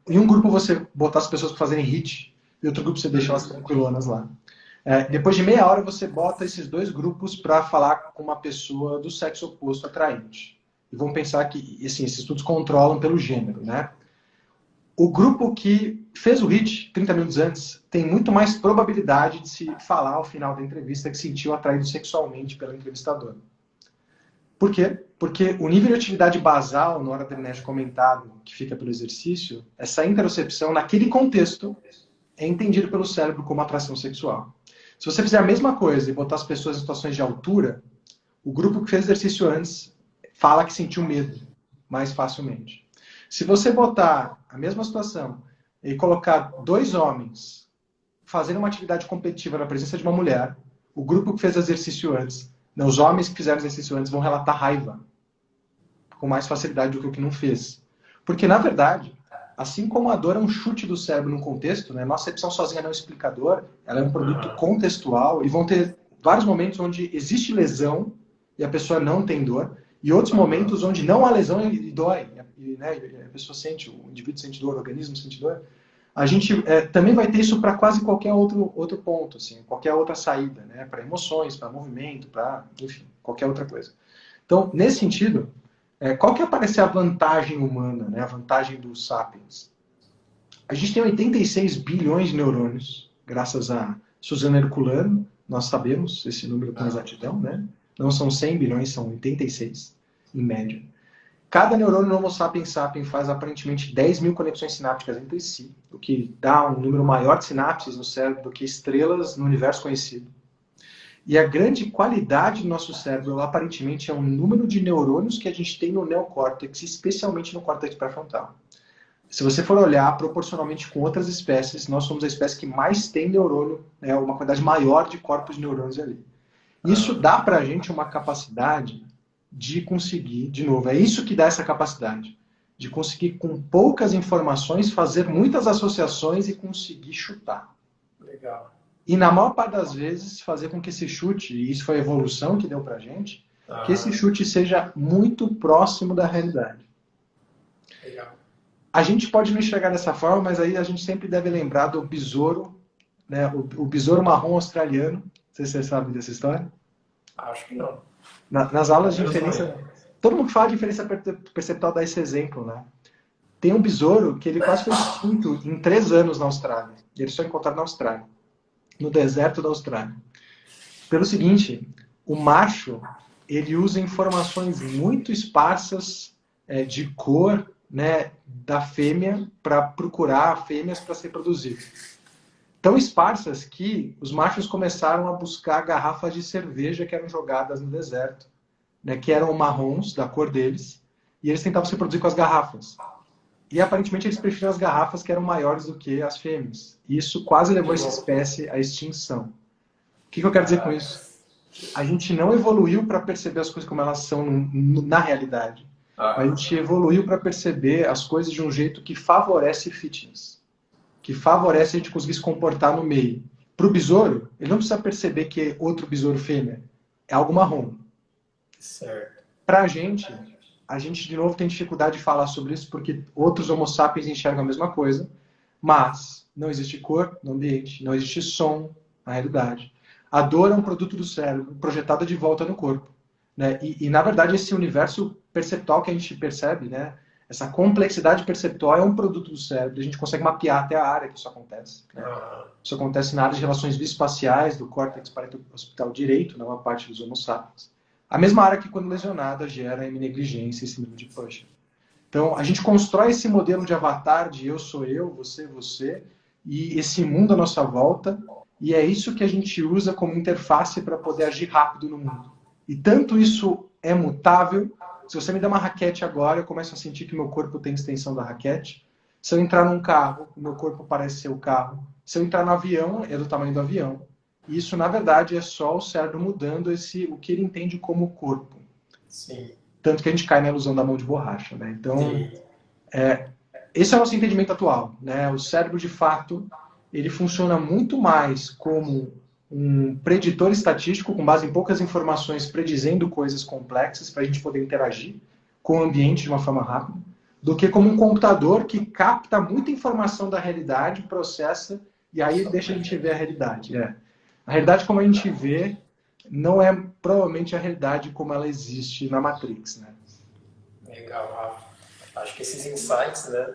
S2: em um grupo você botar as pessoas para fazerem HIIT, e outro grupo você deixa elas tranquilonas lá. Depois de meia hora você bota esses dois grupos para falar com uma pessoa do sexo oposto atraente. E vão pensar que assim, esses estudos controlam pelo gênero, né? O grupo que fez o HIIT 30 minutos antes tem muito mais probabilidade de se falar ao final da entrevista que se sentiu atraído sexualmente pelo entrevistador. Por quê? Porque o nível de atividade basal, no noradrenérgico comentado, que fica pelo exercício, essa interocepção, naquele contexto, é entendido pelo cérebro como atração sexual. Se você fizer a mesma coisa e botar as pessoas em situações de altura, o grupo que fez exercício antes fala que sentiu medo mais facilmente. Se você botar a mesma situação e colocar dois homens fazendo uma atividade competitiva na presença de uma mulher, o grupo que fez exercício antes, os homens que fizeram exercício antes vão relatar raiva com mais facilidade do que o que não fez. Porque, na verdade, assim como a dor é um chute do cérebro num contexto, né, nossa percepção sozinha não é um explicador, ela é um produto contextual, e vão ter vários momentos onde existe lesão e a pessoa não tem dor, e outros momentos onde não há lesão e dói, né, a pessoa sente, o indivíduo sente dor, o organismo sente dor. A gente também vai ter isso para quase qualquer outro ponto, assim, qualquer outra saída, né, para emoções, para movimento, para, enfim, qualquer outra coisa. Então, nesse sentido, qual que parece a vantagem humana, né, a vantagem dos sapiens? A gente tem 86 bilhões de neurônios, graças a Suzana Herculano, nós sabemos esse número com exatidão, né? Não são 100 bilhões, são 86, em média. Cada neurônio no Homo sapiens sapiens faz aparentemente 10 mil conexões sinápticas entre si, o que dá um número maior de sinapses no cérebro do que estrelas no universo conhecido. E a grande qualidade do nosso cérebro, aparentemente, é o número de neurônios que a gente tem no neocórtex, especialmente no córtex pré-frontal. Se você for olhar proporcionalmente com outras espécies, nós somos a espécie que mais tem neurônio, uma quantidade maior de corpos de neurônios ali. Isso dá para a gente uma capacidade de conseguir, de novo, é isso que dá essa capacidade, de conseguir, com poucas informações, fazer muitas associações e conseguir chutar.
S3: Legal.
S2: E na maior parte das vezes, fazer com que esse chute, e isso foi a evolução que deu pra gente, que esse chute seja muito próximo da realidade.
S3: Legal.
S2: A gente pode não enxergar dessa forma, mas aí a gente sempre deve lembrar do besouro, né, o besouro marrom australiano. Não sei se você sabe dessa história.
S3: Acho que não.
S2: Nas aulas de inferência, todo mundo fala de inferência perceptual, dá esse exemplo, né? Tem um besouro que ele quase foi extinto em 3 anos na Austrália. E ele só encontrado na Austrália, no deserto da Austrália. Pelo seguinte, o macho, ele usa informações muito esparsas de cor, né, da fêmea para procurar fêmeas para se reproduzir. Tão esparsas que os machos começaram a buscar garrafas de cerveja que eram jogadas no deserto, né, que eram marrons, da cor deles, e eles tentavam se reproduzir com as garrafas. E aparentemente eles preferiam as garrafas que eram maiores do que as fêmeas. E isso quase levou essa espécie à extinção. O que eu quero dizer com isso? A gente não evoluiu para perceber as coisas como elas são na realidade. A gente evoluiu para perceber as coisas de um jeito que favorece fitness. Que favorece a gente conseguir se comportar no meio. Para o besouro, ele não precisa perceber que é outro besouro fêmea. É algo marrom.
S3: Certo.
S2: Para a gente de novo tem dificuldade de falar sobre isso porque outros homo sapiens enxergam a mesma coisa, mas não existe cor no ambiente, não existe som na realidade. A dor é um produto do cérebro projetado de volta no corpo, né? E na verdade esse universo perceptual que a gente percebe, né, Essa complexidade perceptual é um produto do cérebro, a gente consegue mapear até a área que isso acontece. Né? Isso acontece na área de relações vispaciais do córtex parieto-occipital direito, na maior parte dos Homo sapiens. A mesma área que, quando lesionada, gera hemionegligência e síndrome de Usher. Então, a gente constrói esse modelo de avatar de eu sou eu, você, e esse mundo à nossa volta, e é isso que a gente usa como interface para poder agir rápido no mundo. E tanto isso é mutável. Se você me der uma raquete agora, eu começo a sentir que meu corpo tem extensão da raquete. Se eu entrar num carro, o meu corpo parece ser o carro. Se eu entrar no avião, é do tamanho do avião. E isso, na verdade, é só o cérebro mudando o que ele entende como corpo.
S3: Sim.
S2: Tanto que a gente cai na ilusão da mão de borracha. Né? Então, esse é o nosso entendimento atual. Né? O cérebro, de fato, ele funciona muito mais como um preditor estatístico com base em poucas informações, predizendo coisas complexas para a gente poder interagir com o ambiente de uma forma rápida, do que como um computador que capta muita informação da realidade, processa e aí deixa a gente ver a realidade. A realidade como a gente vê não é provavelmente a realidade como ela existe na Matrix. Né?
S3: Legal, Rafa. Acho que esses insights, né,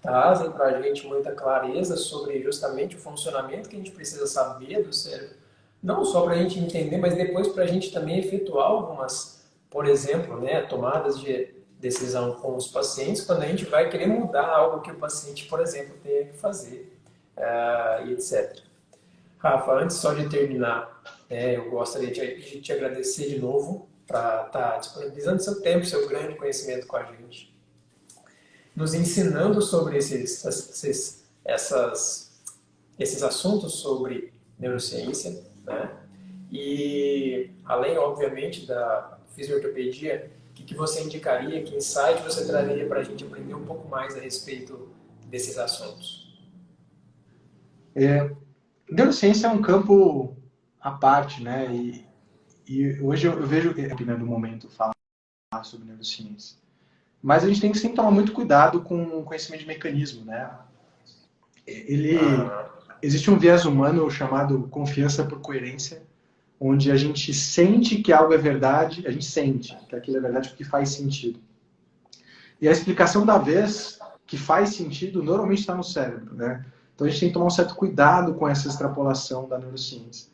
S3: trazem para a gente muita clareza sobre justamente o funcionamento que a gente precisa saber do cérebro. Não só para a gente entender, mas depois para a gente também efetuar algumas, por exemplo, né, tomadas de decisão com os pacientes, quando a gente vai querer mudar algo que o paciente, por exemplo, tenha que fazer, e etc. Rafa, antes só de terminar, eu gostaria de te agradecer de novo para estar disponibilizando seu tempo, seu grande conhecimento com a gente, nos ensinando sobre esses assuntos sobre neurociência, né? E além, obviamente, da fisiortopedia, o que você indicaria, que insight você traria para a gente aprender um pouco mais a respeito desses assuntos?
S2: Neurociência é um campo à parte, né? E hoje eu vejo, no momento, falar sobre neurociência. Mas a gente tem que sempre tomar muito cuidado com o conhecimento de mecanismo, né? Existe um viés humano chamado confiança por coerência, onde a gente sente que algo é verdade, a gente sente que aquilo é verdade porque faz sentido. E a explicação da vez que faz sentido normalmente está no cérebro, né? Então a gente tem que tomar um certo cuidado com essa extrapolação da neurociência.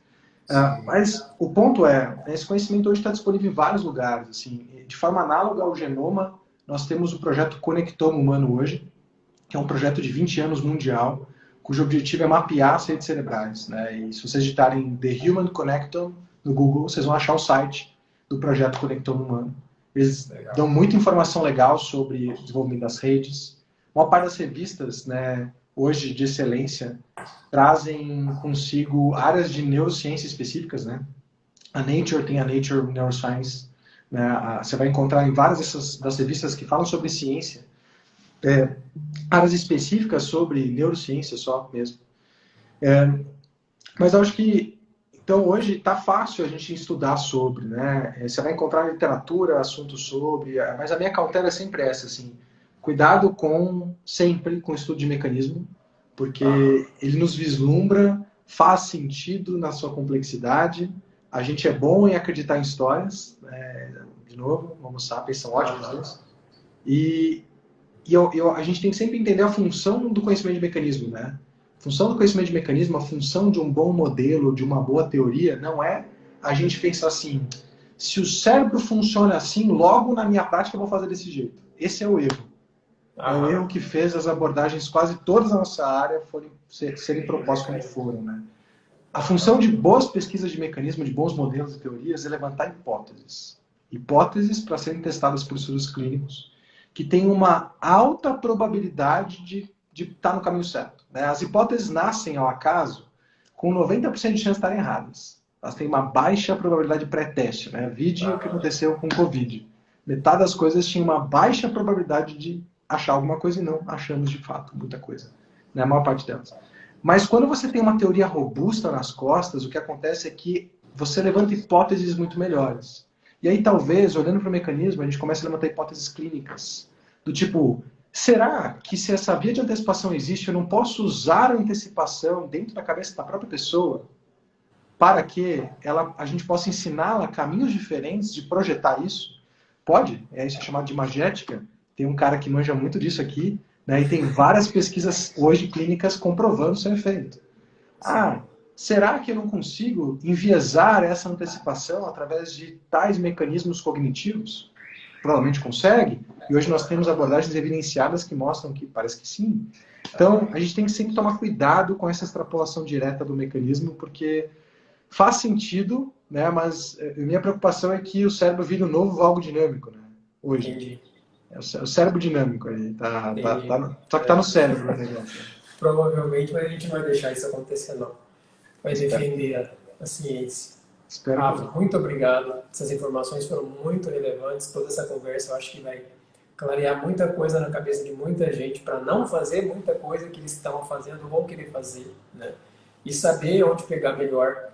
S2: Mas o ponto esse conhecimento hoje está disponível em vários lugares. Assim, de forma análoga ao genoma, nós temos o projeto Conectome Humano hoje, que é um projeto de 20 anos mundial, cujo objetivo é mapear as redes cerebrais. Né? E se vocês digitarem The Human Connectome no Google, vocês vão achar o site do projeto Conectome Humano. Eles dão muita informação legal sobre o desenvolvimento das redes. Uma parte das revistas, né, hoje de excelência, trazem consigo áreas de neurociência específicas. Né? A Nature tem a Nature Neuroscience. Né? Você vai encontrar em várias das revistas que falam sobre ciência, áreas específicas sobre neurociência só mesmo. Mas eu acho que, então, hoje está fácil a gente estudar sobre, né? Você vai encontrar literatura, assuntos sobre, mas a minha cautela é sempre essa, assim, cuidado sempre com o estudo de mecanismo, porque ele nos vislumbra, faz sentido na sua complexidade, a gente é bom em acreditar em histórias, de novo, Homo sapiens são ótimos nisso, e a gente tem que sempre entender a função do conhecimento de mecanismo, né? A função do conhecimento de mecanismo, a função de um bom modelo, de uma boa teoria, não é a gente pensar assim, se o cérebro funciona assim, logo na minha prática eu vou fazer desse jeito. Esse é o erro. É o erro que fez as abordagens, quase todas da nossa área, serem propostas como foram, né? A função de boas pesquisas de mecanismo, de bons modelos e teorias, é levantar hipóteses. Hipóteses para serem testadas por estudos clínicos, que têm uma alta probabilidade de estar no caminho certo. Né? As hipóteses nascem ao acaso com 90% de chance de estarem erradas. Elas têm uma baixa probabilidade pré-teste. Né? Vide o que aconteceu com o Covid. Metade das coisas tinha uma baixa probabilidade de achar alguma coisa e não achamos de fato muita coisa. Né? A maior parte delas. Mas quando você tem uma teoria robusta nas costas, o que acontece é que você levanta hipóteses muito melhores. E aí, talvez, olhando para o mecanismo, a gente começa a levantar hipóteses clínicas. Do tipo, será que se essa via de antecipação existe, eu não posso usar a antecipação dentro da cabeça da própria pessoa para que a gente possa ensiná-la caminhos diferentes de projetar isso? Pode, isso é chamado de imagética, tem um cara que manja muito disso aqui, né? E tem várias pesquisas hoje clínicas comprovando seu efeito. Será que eu não consigo enviesar essa antecipação através de tais mecanismos cognitivos? Provavelmente consegue, e hoje nós temos abordagens evidenciadas que mostram que parece que sim. Então, a gente tem que sempre tomar cuidado com essa extrapolação direta do mecanismo, porque faz sentido, né, mas minha preocupação é que o cérebro vire um novo valgo dinâmico, né, hoje.
S3: Entendi.
S2: É o cérebro dinâmico aí, só que tá no cérebro o negócio.
S3: Provavelmente, mas a gente não vai deixar isso acontecer, não. Vai defender a ciência. Rafa, muito obrigado. Essas informações foram muito relevantes. Toda essa conversa eu acho que vai clarear muita coisa na cabeça de muita gente para não fazer muita coisa que eles estão fazendo ou vão querer fazer, né? E saber onde pegar melhor,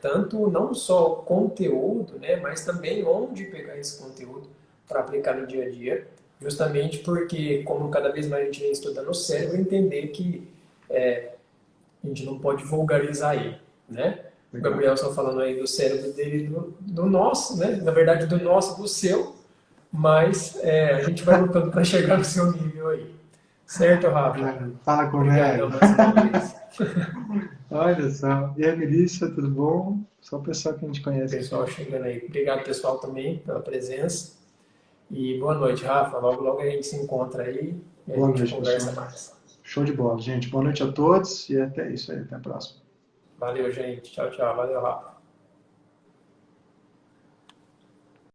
S3: tanto não só o conteúdo, né, mas também onde pegar esse conteúdo para aplicar no dia a dia, justamente porque, como cada vez mais a gente vem estudando o cérebro, entender que a gente não pode vulgarizar ele, né? O Gabriel só falando aí do cérebro dele, do nosso, né? Na verdade, do nosso, do seu, mas a gente vai lutando para chegar no seu nível aí. Certo, Rafa?
S2: Fala com
S3: Obrigado mais uma vez.
S2: Olha só. E a Melissa, tudo bom? Só o pessoal que a gente conhece.
S3: Pessoal chegando aí. Obrigado, pessoal, também pela presença. E boa noite, Rafa. Logo, logo a gente se encontra aí e a gente conversa mais.
S2: Show de bola, gente. Boa noite a todos e até isso aí. Até a próxima.
S3: Valeu, gente. Tchau, tchau. Valeu, Rafa.